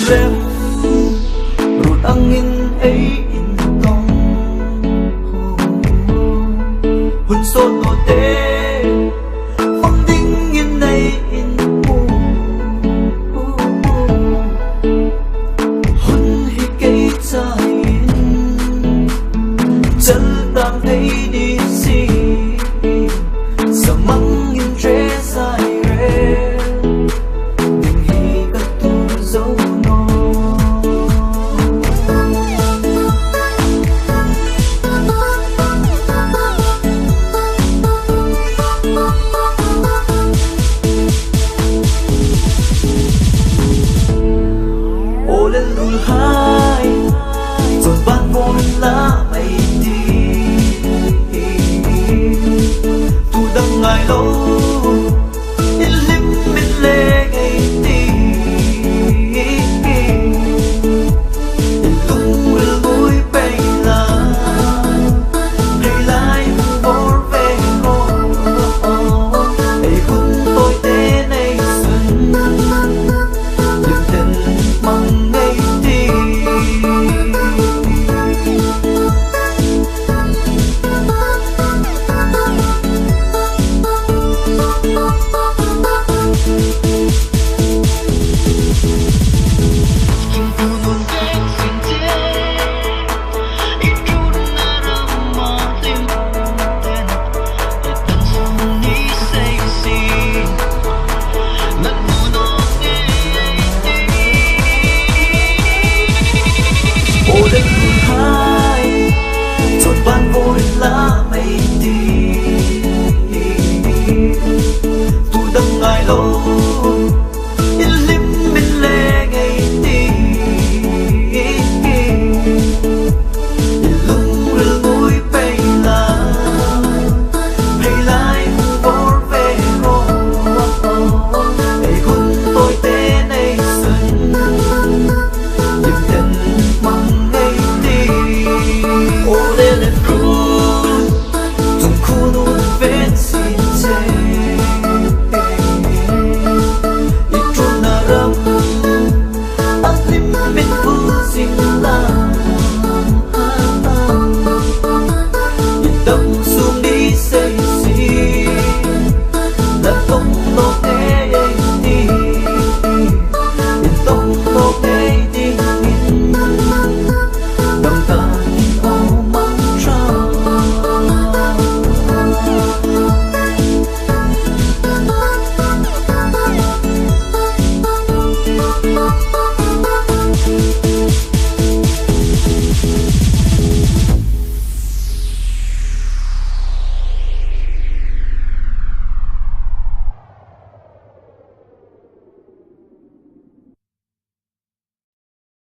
rem rụt angin ấy in tông hun sốt ô tê phong đinh in này in hun hi cây cha in chân đang thấy đi xì sa măng in tre sai re đừng hi cất tu dấu nó ô lên rùi hai rồi ban vốn lá mây đi tu đăng ngài lâu in lim bên lê ngày đi lung will vui bay là ngày lại bor về ngô ấy cũng tôi thế này xuân đừng tên mong ngày đi ô lên rùi hai trọn ban vôi lá mây đi tu đăng ngài lâu